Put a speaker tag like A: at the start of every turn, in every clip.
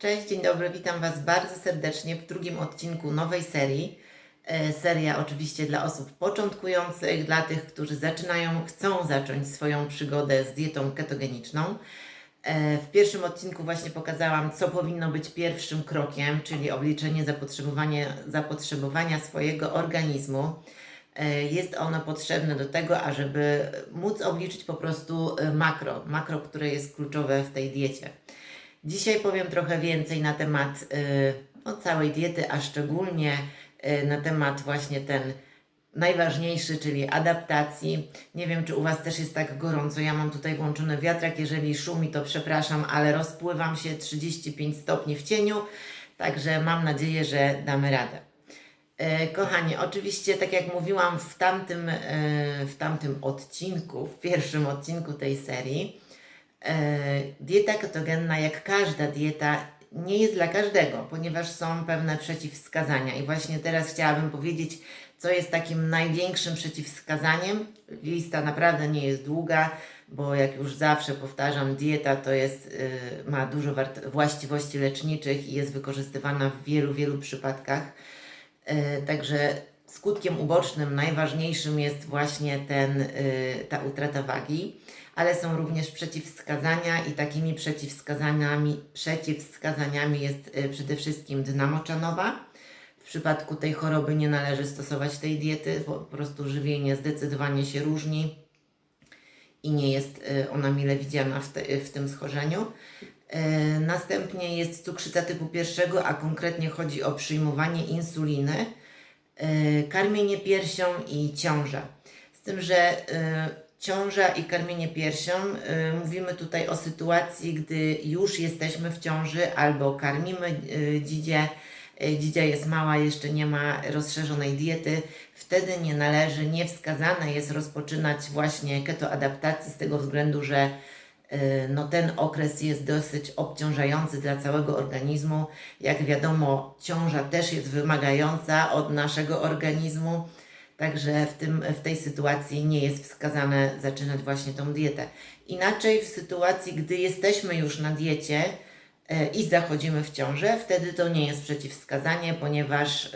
A: Cześć, dzień dobry, witam Was bardzo serdecznie w drugim odcinku nowej serii. Seria oczywiście dla osób początkujących, dla tych, którzy chcą zacząć swoją przygodę z dietą ketogeniczną. W pierwszym odcinku właśnie pokazałam, co powinno być pierwszym krokiem, czyli obliczenie zapotrzebowania swojego organizmu. Jest ono potrzebne do tego, ażeby móc obliczyć po prostu makro, które jest kluczowe w tej diecie. Dzisiaj powiem trochę więcej na temat całej diety, a szczególnie na temat właśnie ten najważniejszy, czyli adaptacji. Nie wiem, czy u Was też jest tak gorąco. Ja mam tutaj włączony wiatrak. Jeżeli szumi, to przepraszam, ale rozpływam się 35 stopni w cieniu, także mam nadzieję, że damy radę. Kochani, oczywiście, tak jak mówiłam w tamtym odcinku, w pierwszym odcinku tej serii, dieta ketogenna, jak każda dieta, nie jest dla każdego, ponieważ są pewne przeciwwskazania. I właśnie teraz chciałabym powiedzieć, co jest takim największym przeciwwskazaniem. Lista naprawdę nie jest długa, bo jak już zawsze powtarzam, dieta to jest, ma dużo właściwości leczniczych i jest wykorzystywana w wielu przypadkach. Także skutkiem ubocznym najważniejszym jest właśnie ta utrata wagi, ale są również przeciwwskazania i takimi przeciwwskazaniami jest przede wszystkim dna moczanowa. W przypadku tej choroby nie należy stosować tej diety, bo po prostu żywienie zdecydowanie się różni i nie jest ona mile widziana w tym schorzeniu. Następnie jest cukrzyca typu 1, a konkretnie chodzi o przyjmowanie insuliny, karmienie piersią i ciąża. Z tym, że ciąża i karmienie piersią, mówimy tutaj o sytuacji, gdy już jesteśmy w ciąży albo karmimy dzidzię, dzidzia jest mała, jeszcze nie ma rozszerzonej diety, wtedy niewskazane jest rozpoczynać właśnie ketoadaptację z tego względu, że ten okres jest dosyć obciążający dla całego organizmu. Jak wiadomo, ciąża też jest wymagająca od naszego organizmu, także w tej sytuacji nie jest wskazane zaczynać właśnie tą dietę. Inaczej w sytuacji, gdy jesteśmy już na diecie i zachodzimy w ciążę, wtedy to nie jest przeciwwskazanie, ponieważ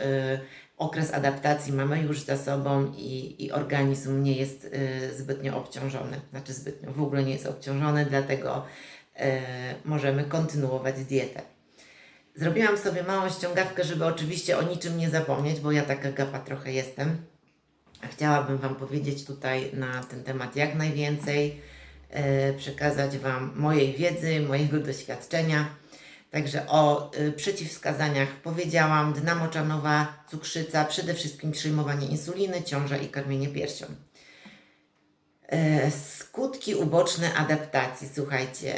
A: okres adaptacji mamy już za sobą i organizm nie jest zbytnio obciążony. Znaczy w ogóle nie jest obciążony, dlatego możemy kontynuować dietę. Zrobiłam sobie małą ściągawkę, żeby oczywiście o niczym nie zapomnieć, bo ja taka gapa trochę jestem. Chciałabym Wam powiedzieć tutaj na ten temat jak najwięcej, przekazać Wam mojej wiedzy, mojego doświadczenia. Także o przeciwwskazaniach powiedziałam: dna moczanowa, cukrzyca, przede wszystkim przyjmowanie insuliny, ciąża i karmienie piersią. Skutki uboczne adaptacji, słuchajcie,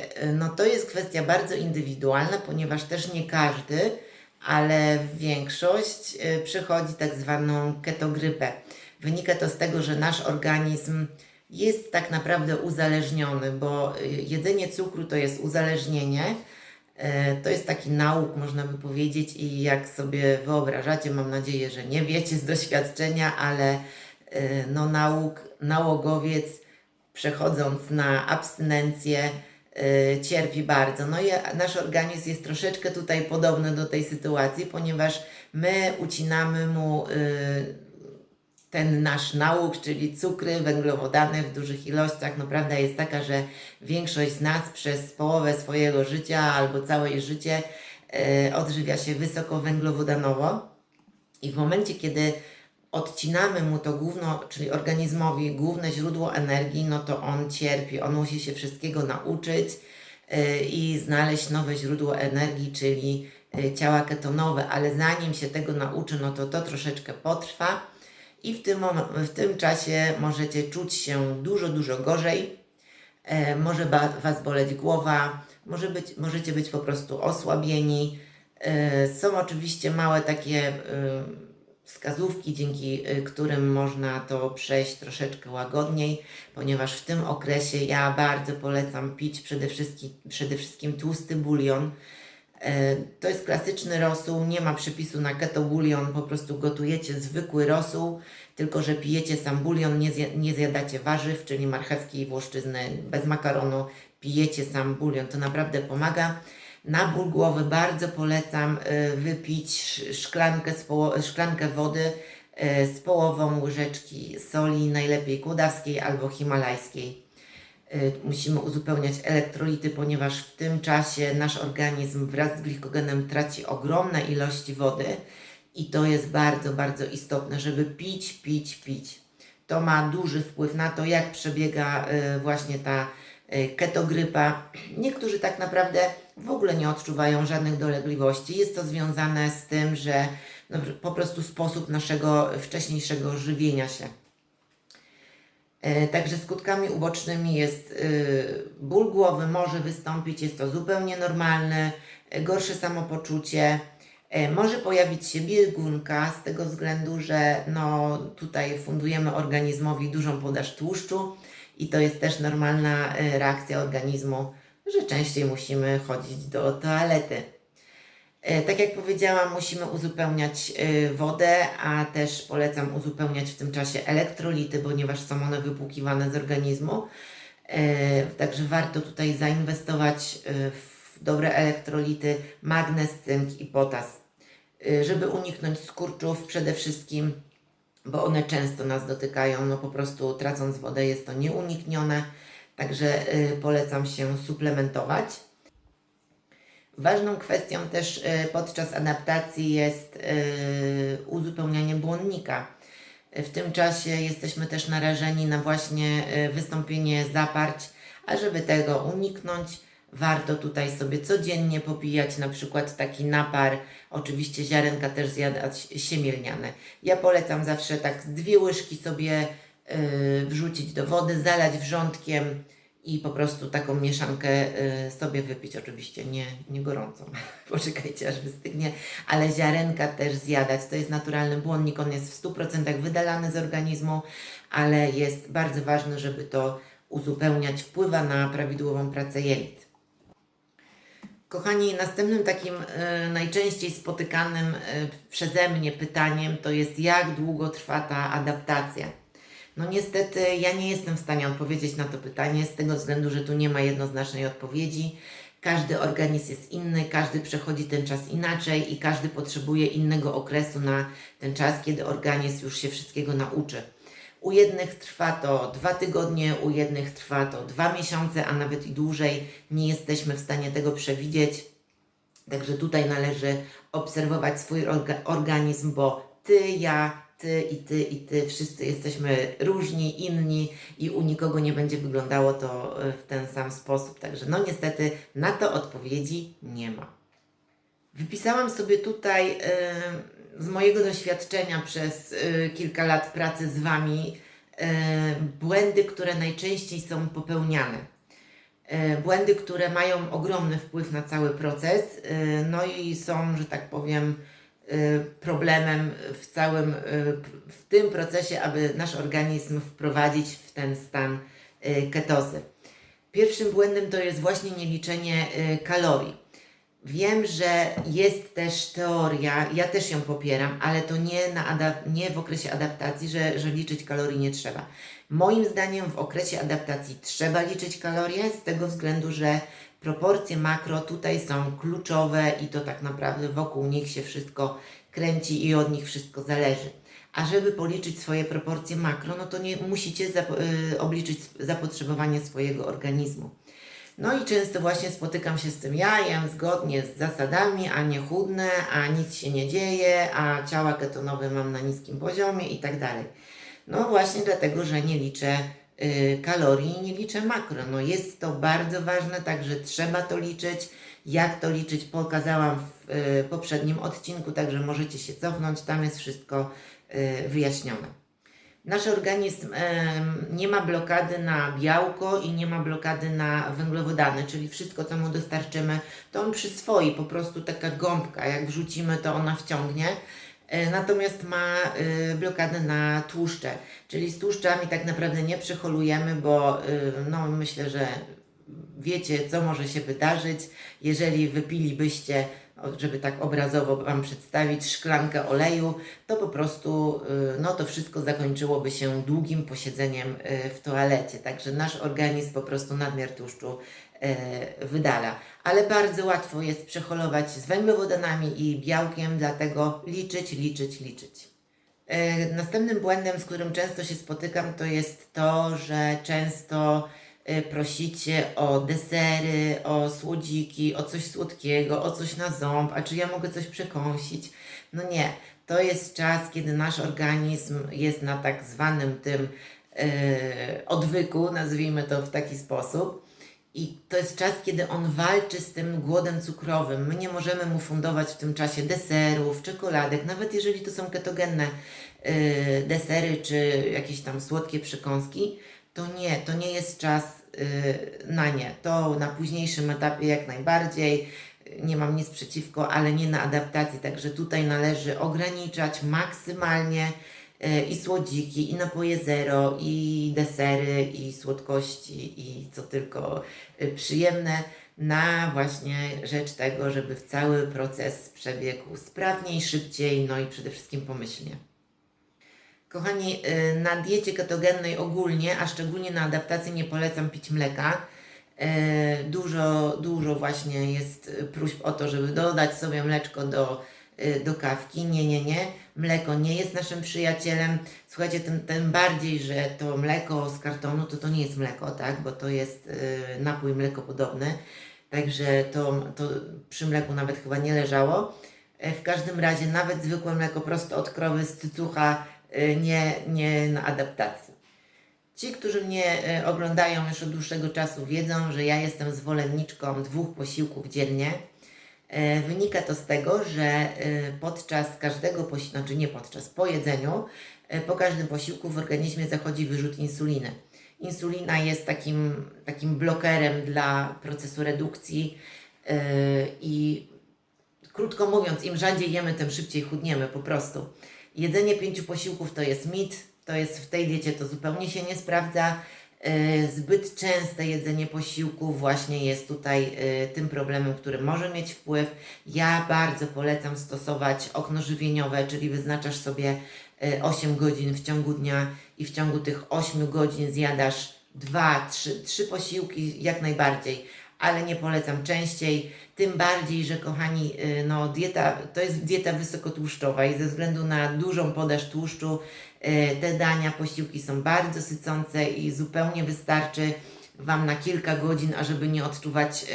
A: to jest kwestia bardzo indywidualna, ponieważ też nie każdy, ale większość przechodzi tak zwaną ketogrypę. Wynika to z tego, że nasz organizm jest tak naprawdę uzależniony, bo jedzenie cukru to jest uzależnienie. To jest taki nauk, można by powiedzieć, i jak sobie wyobrażacie, mam nadzieję, że nie wiecie z doświadczenia, ale nałogowiec, przechodząc na abstynencję, cierpi bardzo. I nasz organizm jest troszeczkę tutaj podobny do tej sytuacji, ponieważ my ucinamy mu ten nasz nałóg, czyli cukry, węglowodany w dużych ilościach. Prawda jest taka, że większość z nas przez połowę swojego życia albo całe życie odżywia się wysokowęglowodanowo i w momencie, kiedy odcinamy mu to czyli organizmowi główne źródło energii, to on cierpi, on musi się wszystkiego nauczyć i znaleźć nowe źródło energii, czyli ciała ketonowe, ale zanim się tego nauczy, to troszeczkę potrwa. I w tym czasie możecie czuć się dużo gorzej, może Was boleć głowa, możecie być po prostu osłabieni. Są oczywiście małe takie wskazówki, dzięki którym można to przejść troszeczkę łagodniej, ponieważ w tym okresie ja bardzo polecam pić przede wszystkim tłusty bulion. To jest klasyczny rosół, nie ma przepisu na ketobulion, po prostu gotujecie zwykły rosół, tylko że pijecie sam bulion, nie zjadacie warzyw, czyli marchewki i włoszczyzny, bez makaronu, pijecie sam bulion, to naprawdę pomaga. Na ból głowy bardzo polecam wypić szklankę wody z połową łyżeczki soli, najlepiej kłodawskiej albo himalajskiej. Musimy uzupełniać elektrolity, ponieważ w tym czasie nasz organizm wraz z glikogenem traci ogromne ilości wody i to jest bardzo, bardzo istotne, żeby pić. To ma duży wpływ na to, jak przebiega właśnie ta ketogrypa. Niektórzy tak naprawdę w ogóle nie odczuwają żadnych dolegliwości. Jest to związane z tym, że no, po prostu sposób naszego wcześniejszego żywienia się. Także skutkami ubocznymi jest ból głowy, może wystąpić, jest to zupełnie normalne, gorsze samopoczucie, może pojawić się biegunka z tego względu, że no, tutaj fundujemy organizmowi dużą podaż tłuszczu i to jest też normalna reakcja organizmu, że częściej musimy chodzić do toalety. Tak jak powiedziałam, musimy uzupełniać wodę, a też polecam uzupełniać w tym czasie elektrolity, ponieważ są one wypłukiwane z organizmu. Także warto tutaj zainwestować w dobre elektrolity, magnez, cynk i potas, żeby uniknąć skurczów przede wszystkim, bo one często nas dotykają, no po prostu tracąc wodę jest to nieuniknione, także polecam się suplementować. Ważną kwestią też podczas adaptacji jest uzupełnianie błonnika. W tym czasie jesteśmy też narażeni na właśnie wystąpienie zaparć, a żeby tego uniknąć, warto tutaj sobie codziennie popijać na przykład taki napar, oczywiście ziarenka też zjadać siemielniane. Ja polecam zawsze tak 2 łyżki sobie wrzucić do wody, zalać wrzątkiem i po prostu taką mieszankę sobie wypić, oczywiście nie gorącą, poczekajcie aż wystygnie, ale ziarenka też zjadać, to jest naturalny błonnik, on jest w 100% wydalany z organizmu, ale jest bardzo ważne, żeby to uzupełniać, wpływa na prawidłową pracę jelit. Kochani, następnym takim najczęściej spotykanym przeze mnie pytaniem to jest, jak długo trwa ta adaptacja? No niestety ja nie jestem w stanie odpowiedzieć na to pytanie z tego względu, że tu nie ma jednoznacznej odpowiedzi. Każdy organizm jest inny, każdy przechodzi ten czas inaczej i każdy potrzebuje innego okresu na ten czas, kiedy organizm już się wszystkiego nauczy. U jednych trwa to 2 tygodnie, u jednych trwa to 2 miesiące, a nawet i dłużej. Nie jesteśmy w stanie tego przewidzieć. Także tutaj należy obserwować swój organizm, bo ty, ja, ty, wszyscy jesteśmy różni, inni i u nikogo nie będzie wyglądało to w ten sam sposób. Także no niestety na to odpowiedzi nie ma. Wypisałam sobie tutaj z mojego doświadczenia przez kilka lat pracy z Wami błędy, które najczęściej są popełniane. Błędy, które mają ogromny wpływ na cały proces, no i są, że tak powiem, problemem w tym procesie, aby nasz organizm wprowadzić w ten stan ketozy. Pierwszym błędem to jest właśnie nieliczenie kalorii. Wiem, że jest też teoria, ja też ją popieram, ale to nie w okresie adaptacji, że liczyć kalorii nie trzeba. Moim zdaniem w okresie adaptacji trzeba liczyć kalorie z tego względu, że proporcje makro tutaj są kluczowe i to tak naprawdę wokół nich się wszystko kręci i od nich wszystko zależy. A żeby policzyć swoje proporcje makro, no to nie musicie obliczyć zapotrzebowanie swojego organizmu. No i często właśnie spotykam się z tym, ja jem zgodnie z zasadami, a nie chudnę, a nic się nie dzieje, a ciała ketonowe mam na niskim poziomie i tak dalej. No właśnie dlatego, że nie liczę kalorii i nie liczę makro. No jest to bardzo ważne, także trzeba to liczyć. Jak to liczyć pokazałam w poprzednim odcinku, także możecie się cofnąć, tam jest wszystko wyjaśnione. Nasz organizm nie ma blokady na białko i nie ma blokady na węglowodany, czyli wszystko, co mu dostarczymy, to on przyswoi, po prostu taka gąbka, jak wrzucimy, to ona wciągnie. Natomiast ma blokadę na tłuszcze, czyli z tłuszczami tak naprawdę nie przyholujemy, bo no, myślę, że wiecie, co może się wydarzyć, jeżeli wypilibyście, żeby tak obrazowo Wam przedstawić, szklankę oleju, to po prostu no, to wszystko zakończyłoby się długim posiedzeniem w toalecie. Także nasz organizm po prostu nadmiar tłuszczu wydala. Ale bardzo łatwo jest przeholować z węglowodanami i białkiem, dlatego liczyć, liczyć, liczyć. Następnym błędem, z którym często się spotykam, to jest to, że często prosicie o desery, o słodziki, o coś słodkiego, o coś na ząb, a czy ja mogę coś przekąsić? No nie, to jest czas, kiedy nasz organizm jest na tak zwanym tym odwyku, nazwijmy to w taki sposób. I to jest czas, kiedy on walczy z tym głodem cukrowym. My nie możemy mu fundować w tym czasie deserów, czekoladek, nawet jeżeli to są ketogenne desery czy jakieś tam słodkie przekąski, to nie jest czas na nie. To na późniejszym etapie jak najbardziej, nie mam nic przeciwko, ale nie na adaptacji, także tutaj należy ograniczać maksymalnie i słodziki, i napoje zero, i desery, i słodkości, i co tylko przyjemne, na właśnie rzecz tego, żeby cały proces przebiegł sprawniej, szybciej, no i przede wszystkim pomyślnie. Kochani, na diecie ketogennej ogólnie, a szczególnie na adaptacji nie polecam pić mleka. Dużo właśnie jest próśb o to, żeby dodać sobie mleczko do kawki. Nie. Mleko nie jest naszym przyjacielem. Słuchajcie, tym bardziej, że to mleko z kartonu to nie jest mleko, tak? Bo to jest napój mlekopodobny. Także to przy mleku nawet chyba nie leżało. W każdym razie nawet zwykłe mleko prosto od krowy z cycucha nie na adaptacji. Ci, którzy mnie oglądają już od dłuższego czasu, wiedzą, że ja jestem zwolenniczką 2 posiłków dziennie. Wynika to z tego, że podczas każdego posiłku, znaczy nie podczas, po jedzeniu, po każdym posiłku w organizmie zachodzi wyrzut insuliny. Insulina jest takim blokerem dla procesu redukcji i krótko mówiąc, im rzadziej jemy, tym szybciej chudniemy po prostu. Jedzenie 5 posiłków to jest mit, to jest w tej diecie to zupełnie się nie sprawdza. Zbyt częste jedzenie posiłków właśnie jest tutaj tym problemem, który może mieć wpływ. Ja bardzo polecam stosować okno żywieniowe, czyli wyznaczasz sobie 8 godzin w ciągu dnia i w ciągu tych 8 godzin zjadasz 2, 3 posiłki jak najbardziej, ale nie polecam częściej. Tym bardziej, że kochani, no dieta to jest dieta wysokotłuszczowa i ze względu na dużą podaż tłuszczu te dania, posiłki są bardzo sycące i zupełnie wystarczy Wam na kilka godzin, ażeby nie odczuwać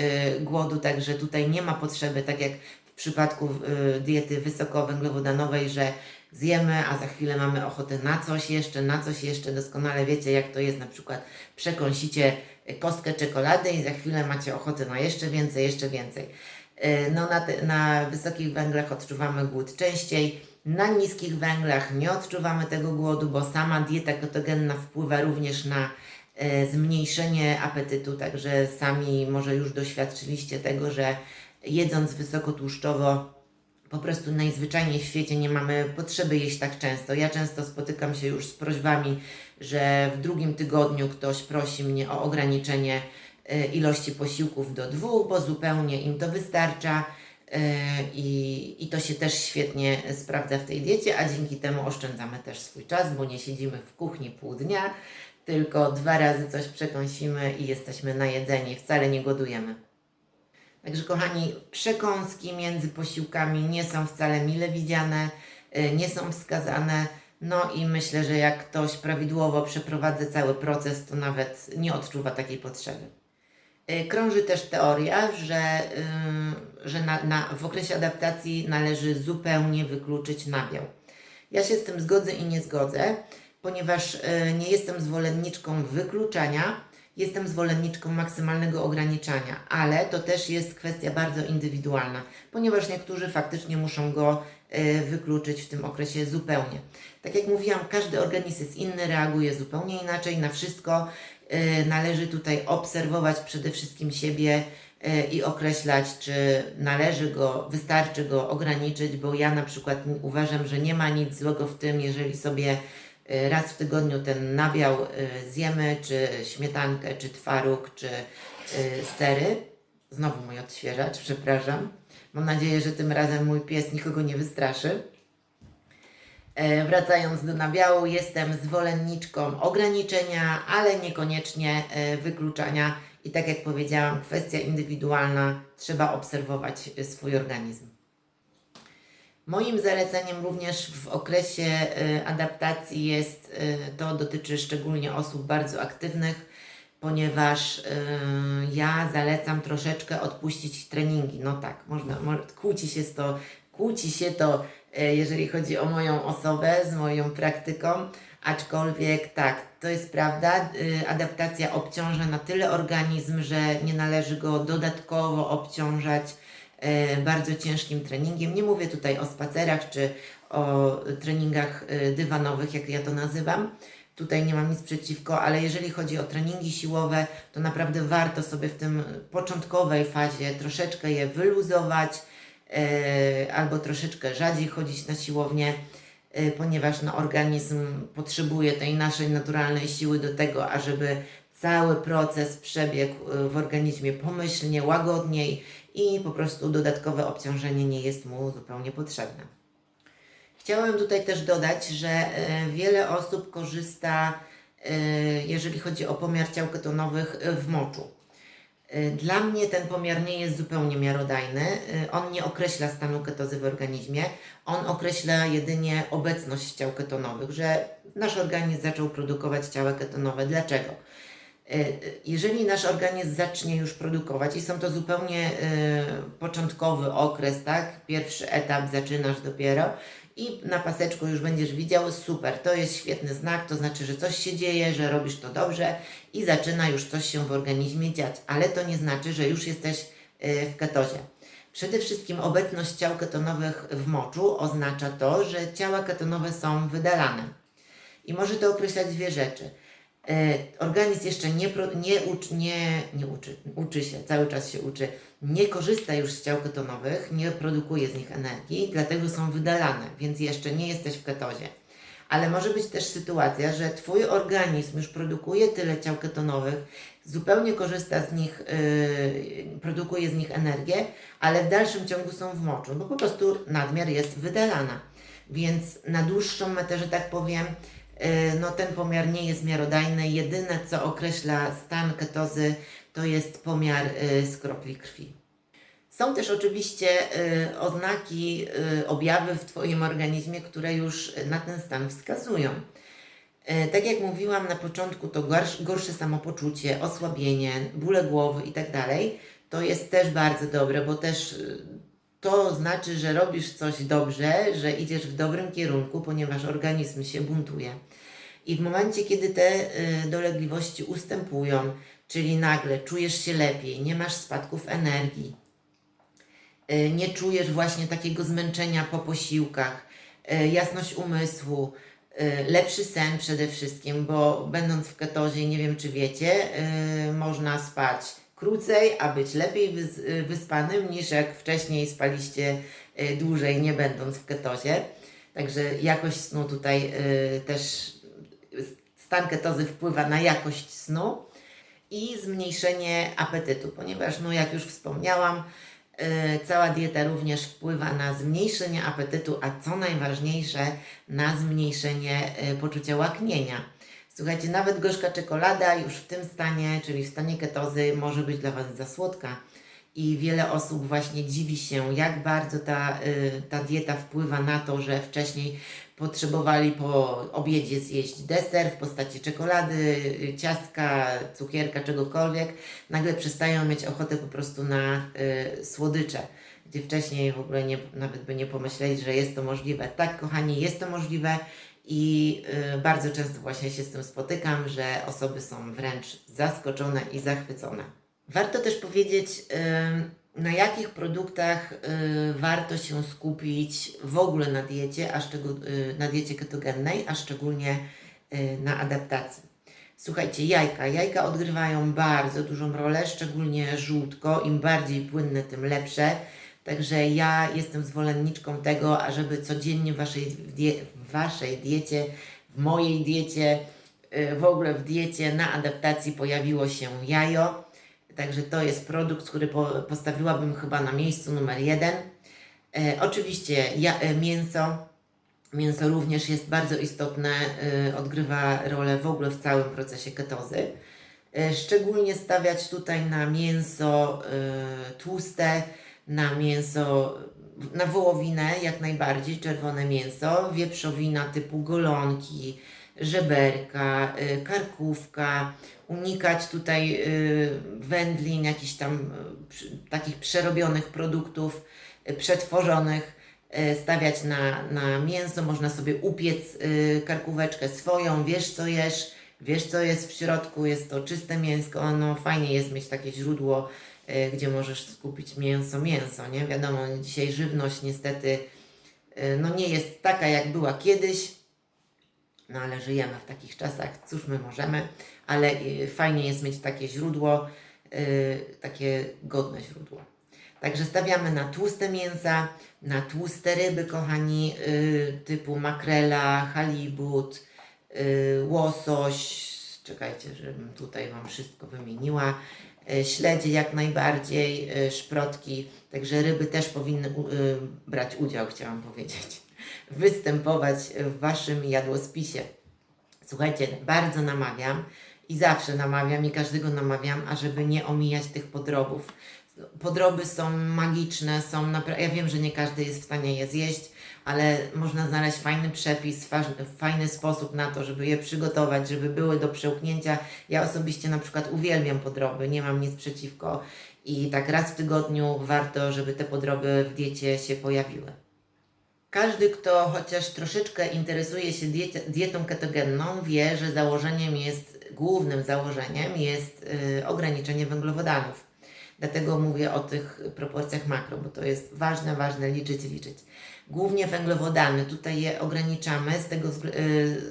A: głodu, także tutaj nie ma potrzeby, tak jak w przypadku diety wysokowęglowodanowej, że zjemy, a za chwilę mamy ochotę na coś jeszcze. Doskonale wiecie, jak to jest, na przykład przekąsicie kostkę czekolady i za chwilę macie ochotę na jeszcze więcej. No na wysokich węglach odczuwamy głód częściej, na niskich węglach nie odczuwamy tego głodu, bo sama dieta ketogenna wpływa również na zmniejszenie apetytu, także sami może już doświadczyliście tego, że jedząc wysokotłuszczowo po prostu najzwyczajniej w świecie nie mamy potrzeby jeść tak często. Ja często spotykam się już z prośbami, że w 2 tygodniu ktoś prosi mnie o ograniczenie ilości posiłków do 2, bo zupełnie im to wystarcza i to się też świetnie sprawdza w tej diecie, a dzięki temu oszczędzamy też swój czas, bo nie siedzimy w kuchni pół dnia, tylko 2 razy coś przekąsimy i jesteśmy najedzeni, wcale nie głodujemy. Także kochani, przekąski między posiłkami nie są wcale mile widziane, nie są wskazane. No i myślę, że jak ktoś prawidłowo przeprowadza cały proces, to nawet nie odczuwa takiej potrzeby. Krąży też teoria, że w okresie adaptacji należy zupełnie wykluczyć nabiał. Ja się z tym zgodzę i nie zgodzę, ponieważ nie jestem zwolenniczką wykluczania, jestem zwolenniczką maksymalnego ograniczania, ale to też jest kwestia bardzo indywidualna, ponieważ niektórzy faktycznie muszą go wykluczyć w tym okresie zupełnie. Tak jak mówiłam, każdy organizm jest inny, reaguje zupełnie inaczej na wszystko. Należy tutaj obserwować przede wszystkim siebie i określać, czy wystarczy go ograniczyć, bo ja na przykład uważam, że nie ma nic złego w tym, jeżeli sobie raz w tygodniu ten nabiał zjemy, czy śmietankę, czy twaróg, czy sery. Znowu mój odświeżacz, przepraszam. Mam nadzieję, że tym razem mój pies nikogo nie wystraszy. Wracając do nabiału, jestem zwolenniczką ograniczenia, ale niekoniecznie wykluczania I tak jak powiedziałam, kwestia indywidualna, trzeba obserwować swój organizm. Moim zaleceniem również w okresie adaptacji jest, to dotyczy szczególnie osób bardzo aktywnych, ponieważ ja zalecam troszeczkę odpuścić treningi. No tak, kłóci się to, jeżeli chodzi o moją osobę, z moją praktyką, aczkolwiek tak, to jest prawda, adaptacja obciąża na tyle organizm, że nie należy go dodatkowo obciążać bardzo ciężkim treningiem. Nie mówię tutaj o spacerach czy o treningach dywanowych, jak ja to nazywam. Tutaj nie mam nic przeciwko, ale jeżeli chodzi o treningi siłowe, to naprawdę warto sobie w tym początkowej fazie troszeczkę je wyluzować albo troszeczkę rzadziej chodzić na siłownię, ponieważ no, organizm potrzebuje tej naszej naturalnej siły do tego, ażeby cały proces przebiegł w organizmie pomyślnie, łagodniej i po prostu dodatkowe obciążenie nie jest mu zupełnie potrzebne. Chciałam tutaj też dodać, że wiele osób korzysta, jeżeli chodzi o pomiar ciał ketonowych, w moczu. Dla mnie ten pomiar nie jest zupełnie miarodajny. On nie określa stanu ketozy w organizmie. On określa jedynie obecność ciał ketonowych, że nasz organizm zaczął produkować ciała ketonowe. Dlaczego? Jeżeli nasz organizm zacznie już produkować i są to zupełnie początkowy okres, tak? Pierwszy etap zaczynasz dopiero i na paseczku już będziesz widział, super, to jest świetny znak, to znaczy, że coś się dzieje, że robisz to dobrze i zaczyna już coś się w organizmie dziać, ale to nie znaczy, że już jesteś w ketozie. Przede wszystkim obecność ciał ketonowych w moczu oznacza to, że ciała ketonowe są wydalane i może to określać dwie rzeczy. Organizm jeszcze uczy się, cały czas się uczy, nie korzysta już z ciał ketonowych, nie produkuje z nich energii, dlatego są wydalane, więc jeszcze nie jesteś w ketozie. Ale może być też sytuacja, że Twój organizm już produkuje tyle ciał ketonowych, zupełnie korzysta z nich, produkuje z nich energię, ale w dalszym ciągu są w moczu, bo po prostu nadmiar jest wydalana. Więc na dłuższą metę, że tak powiem, no ten pomiar nie jest miarodajny. Jedyne, co określa stan ketozy, to jest pomiar z kropli krwi. Są też oczywiście oznaki, objawy w Twoim organizmie, które już na ten stan wskazują. Tak jak mówiłam na początku, to gorsze samopoczucie, osłabienie, bóle głowy itd. To jest też bardzo dobre, bo też to znaczy, że robisz coś dobrze, że idziesz w dobrym kierunku, ponieważ organizm się buntuje. I w momencie, kiedy te dolegliwości ustępują, czyli nagle czujesz się lepiej, nie masz spadków energii, nie czujesz właśnie takiego zmęczenia po posiłkach, jasność umysłu, lepszy sen przede wszystkim, bo będąc w ketozie, nie wiem czy wiecie, można spać krócej, a być lepiej wyspanym niż jak wcześniej spaliście dłużej, nie będąc w ketozie. Także jakość snu tutaj też, stan ketozy wpływa na jakość snu i zmniejszenie apetytu, ponieważ no jak już wspomniałam, cała dieta również wpływa na zmniejszenie apetytu, a co najważniejsze, na zmniejszenie poczucia łaknienia. Słuchajcie, nawet gorzka czekolada już w tym stanie, czyli w stanie ketozy, może być dla Was za słodka. I wiele osób właśnie dziwi się, jak bardzo ta dieta wpływa na to, że wcześniej potrzebowali po obiedzie zjeść deser w postaci czekolady, ciastka, cukierka, czegokolwiek. Nagle przestają mieć ochotę po prostu na słodycze, gdzie wcześniej w ogóle nawet by nie pomyśleli, że jest to możliwe. Tak, kochani, jest to możliwe i bardzo często właśnie się z tym spotykam, że osoby są wręcz zaskoczone i zachwycone. Warto też powiedzieć, na jakich produktach warto się skupić w ogóle na diecie, na diecie ketogennej, a szczególnie na adaptacji. Słuchajcie, jajka odgrywają bardzo dużą rolę, szczególnie żółtko, im bardziej płynne, tym lepsze. Także ja jestem zwolenniczką tego, ażeby codziennie w Waszej diecie, w mojej diecie, w ogóle w diecie na adaptacji pojawiło się jajo. Także to jest produkt, który postawiłabym chyba na miejscu numer 1. Oczywiście mięso. Mięso również jest bardzo istotne, odgrywa rolę w ogóle w całym procesie ketozy. Szczególnie stawiać tutaj na mięso tłuste, na mięso, na wołowinę jak najbardziej, czerwone mięso, wieprzowina typu golonki, żeberka, karkówka, unikać tutaj wędlin, jakichś tam takich przerobionych produktów, przetworzonych, stawiać na mięso, można sobie upiec karkóweczkę swoją, wiesz co jesz, wiesz co jest w środku, jest to czyste mięsko, no fajnie jest mieć takie źródło, gdzie możesz skupić mięso, nie? Wiadomo, dzisiaj żywność niestety no nie jest taka jak była kiedyś, no ale żyjemy w takich czasach, cóż my możemy, ale fajnie jest mieć takie źródło, takie godne źródło. Także stawiamy na tłuste mięsa, na tłuste ryby, kochani, typu makrela, halibut, łosoś, czekajcie, żebym tutaj Wam wszystko wymieniła, śledzie jak najbardziej, szprotki, także ryby też powinny brać udział, chciałam powiedzieć, występować w Waszym jadłospisie. Słuchajcie, bardzo namawiam i zawsze namawiam i każdego namawiam, ażeby nie omijać tych podrobów. Podroby są magiczne, są naprawdę, ja wiem, że nie każdy jest w stanie je zjeść, ale można znaleźć fajny przepis, fajny sposób na to, żeby je przygotować, żeby były do przełknięcia. Ja osobiście na przykład uwielbiam podroby, nie mam nic przeciwko i tak raz w tygodniu warto, żeby te podroby w diecie się pojawiły. Każdy, kto chociaż troszeczkę interesuje się dietą ketogenną, wie, że głównym założeniem jest ograniczenie węglowodanów. Dlatego mówię o tych proporcjach makro, bo to jest ważne liczyć. Głównie węglowodany, tutaj je ograniczamy,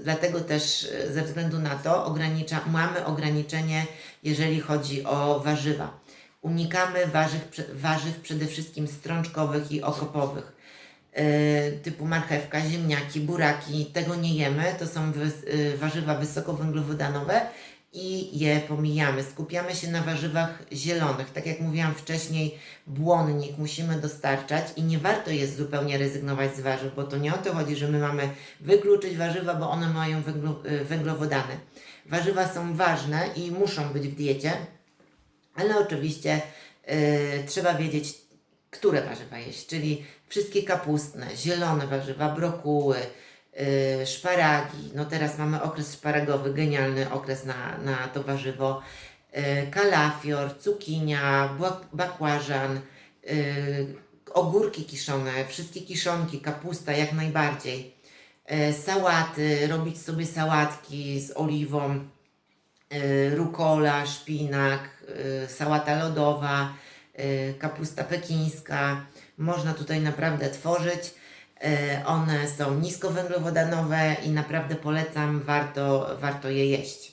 A: dlatego też ze względu na to mamy ograniczenie, jeżeli chodzi o warzywa. Unikamy warzyw przede wszystkim strączkowych i okopowych, typu marchewka, ziemniaki, buraki, tego nie jemy, to są warzywa wysokowęglowodanowe i je pomijamy. Skupiamy się na warzywach zielonych. Tak jak mówiłam wcześniej, błonnik musimy dostarczać i nie warto jest zupełnie rezygnować z warzyw, bo to nie o to chodzi, że my mamy wykluczyć warzywa, bo one mają węglowodany. Warzywa są ważne i muszą być w diecie, ale oczywiście trzeba wiedzieć, które warzywa jeść, czyli wszystkie kapustne, zielone warzywa, brokuły, szparagi, no teraz mamy okres szparagowy, genialny okres na to warzywo, kalafior, cukinia, bakłażan, ogórki kiszone, wszystkie kiszonki, kapusta jak najbardziej, sałaty, robić sobie sałatki z oliwą, rukola, szpinak, sałata lodowa, kapusta pekińska, można tutaj naprawdę tworzyć. One są niskowęglowodanowe i naprawdę polecam, warto je jeść.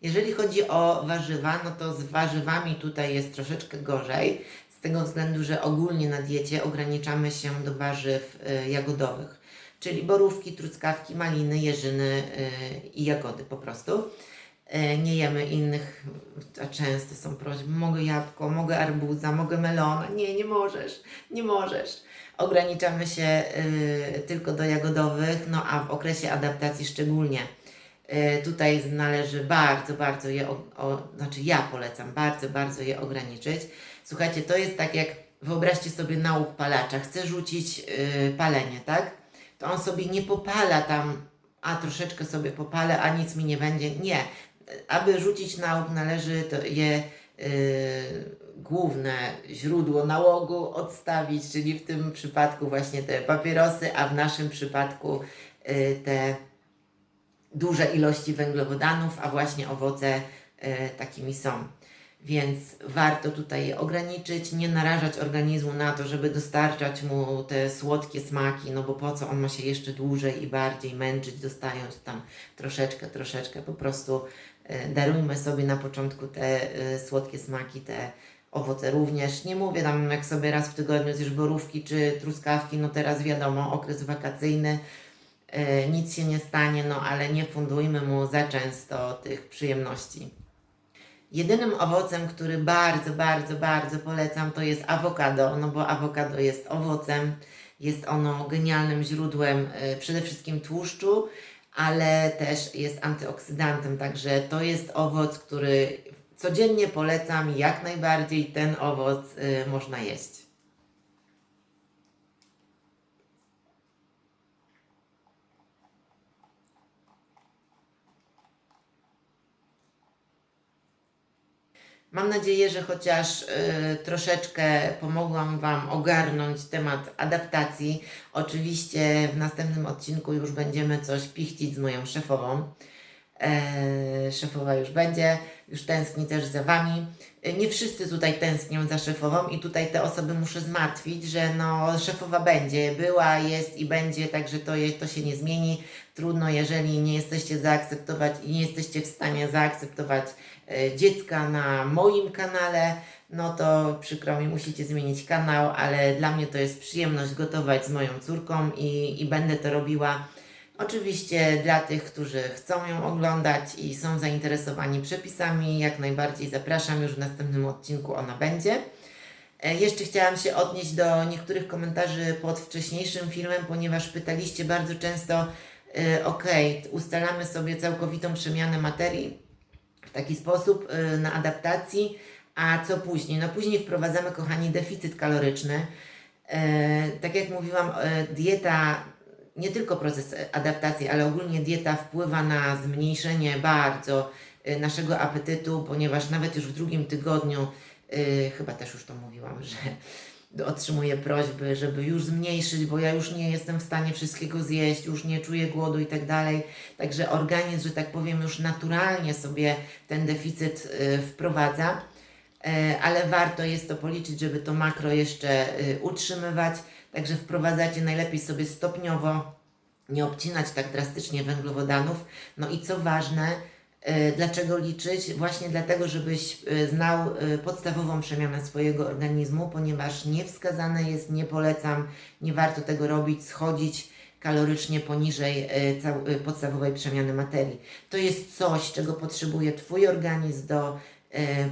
A: Jeżeli chodzi o warzywa, no to z warzywami tutaj jest troszeczkę gorzej, z tego względu, że ogólnie na diecie ograniczamy się do warzyw jagodowych, czyli borówki, truskawki, maliny, jeżyny i jagody po prostu. Nie jemy innych, a często są prośby, mogę jabłko, mogę arbuza, mogę melona. Nie, nie możesz. Ograniczamy się tylko do jagodowych, no a w okresie adaptacji szczególnie. Tutaj należy bardzo je, znaczy ja polecam bardzo je ograniczyć. Słuchajcie, to jest tak jak, wyobraźcie sobie nauk palacza, chce rzucić palenie, tak? To on sobie nie popala tam, a troszeczkę sobie popalę, a nic mi nie będzie. Nie. Aby rzucić nauk, należy główne źródło nałogu odstawić, czyli w tym przypadku właśnie te papierosy, a w naszym przypadku te duże ilości węglowodanów, a właśnie owoce takimi są. Więc warto tutaj je ograniczyć, nie narażać organizmu na to, żeby dostarczać mu te słodkie smaki, no bo po co on ma się jeszcze dłużej i bardziej męczyć, dostając tam troszeczkę, po prostu darujmy sobie na początku te słodkie smaki, te owoce również. Nie mówię tam, jak sobie raz w tygodniu zjesz borówki czy truskawki, no teraz wiadomo, okres wakacyjny, nic się nie stanie, no ale nie fundujmy mu za często tych przyjemności. Jedynym owocem, który bardzo polecam, to jest awokado, no bo awokado jest owocem, jest ono genialnym źródłem przede wszystkim tłuszczu, ale też jest antyoksydantem, także to jest owoc, który codziennie polecam, jak najbardziej ten owoc można jeść. Mam nadzieję, że chociaż troszeczkę pomogłam Wam ogarnąć temat adaptacji. Oczywiście w następnym odcinku już będziemy coś pichcić z moją szefową. Szefowa już będzie, już tęskni też za Wami. Nie wszyscy tutaj tęsknią za szefową i tutaj te osoby muszę zmartwić, że no szefowa będzie, była, jest i będzie, także to się nie zmieni. Trudno, jeżeli nie jesteście zaakceptować i nie jesteście w stanie zaakceptować dziecka na moim kanale, no to przykro mi, musicie zmienić kanał, ale dla mnie to jest przyjemność gotować z moją córką i będę to robiła. Oczywiście dla tych, którzy chcą ją oglądać i są zainteresowani przepisami, jak najbardziej zapraszam, już w następnym odcinku ona będzie. Jeszcze chciałam się odnieść do niektórych komentarzy pod wcześniejszym filmem, ponieważ pytaliście bardzo często, ustalamy sobie całkowitą przemianę materii w taki sposób na adaptacji, a co później? No później wprowadzamy, kochani, deficyt kaloryczny. Tak jak mówiłam, dieta, nie tylko proces adaptacji, ale ogólnie dieta wpływa na zmniejszenie bardzo naszego apetytu, ponieważ nawet już w drugim tygodniu, chyba też już to mówiłam, że otrzymuję prośby, żeby już zmniejszyć, bo ja już nie jestem w stanie wszystkiego zjeść, już nie czuję głodu i tak dalej. Także organizm, że tak powiem, już naturalnie sobie ten deficyt wprowadza, ale warto jest to policzyć, żeby to makro jeszcze utrzymywać. Także wprowadzacie najlepiej sobie stopniowo, nie obcinać tak drastycznie węglowodanów. No i co ważne, dlaczego liczyć? Właśnie dlatego, żebyś znał podstawową przemianę swojego organizmu, ponieważ niewskazane jest, nie polecam, nie warto tego robić, schodzić kalorycznie poniżej podstawowej przemiany materii. To jest coś, czego potrzebuje Twój organizm do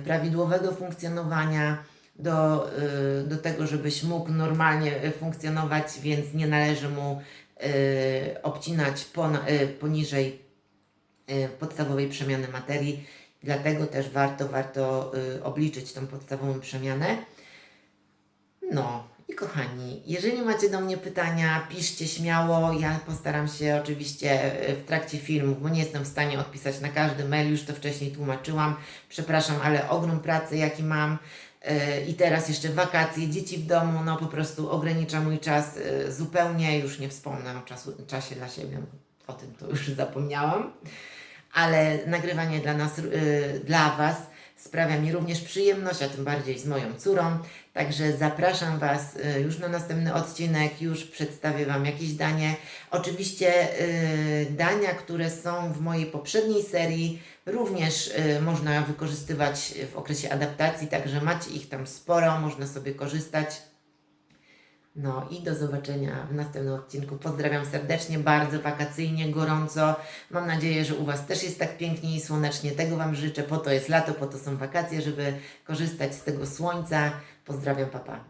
A: prawidłowego funkcjonowania, do tego, żebyś mógł normalnie funkcjonować, więc nie należy mu obcinać poniżej podstawowej przemiany materii. Dlatego też warto obliczyć tą podstawową przemianę. No i kochani, jeżeli macie do mnie pytania, piszcie śmiało. Ja postaram się oczywiście w trakcie filmu, bo nie jestem w stanie odpisać na każdy mail, już to wcześniej tłumaczyłam. Przepraszam, ale ogrom pracy, jaki mam. I teraz jeszcze wakacje, dzieci w domu, no po prostu ogranicza mój czas zupełnie, już nie wspomnę o czasie dla siebie, o tym to już zapomniałam, ale nagrywanie dla nas, dla Was sprawia mi również przyjemność, a tym bardziej z moją córą, także zapraszam Was już na następny odcinek, już przedstawię Wam jakieś danie. Oczywiście dania, które są w mojej poprzedniej serii, również można wykorzystywać w okresie adaptacji, także macie ich tam sporo, można sobie korzystać. No i do zobaczenia w następnym odcinku. Pozdrawiam serdecznie, bardzo wakacyjnie, gorąco. Mam nadzieję, że u Was też jest tak pięknie i słonecznie. Tego Wam życzę. Po to jest lato, po to są wakacje, żeby korzystać z tego słońca. Pozdrawiam, papa.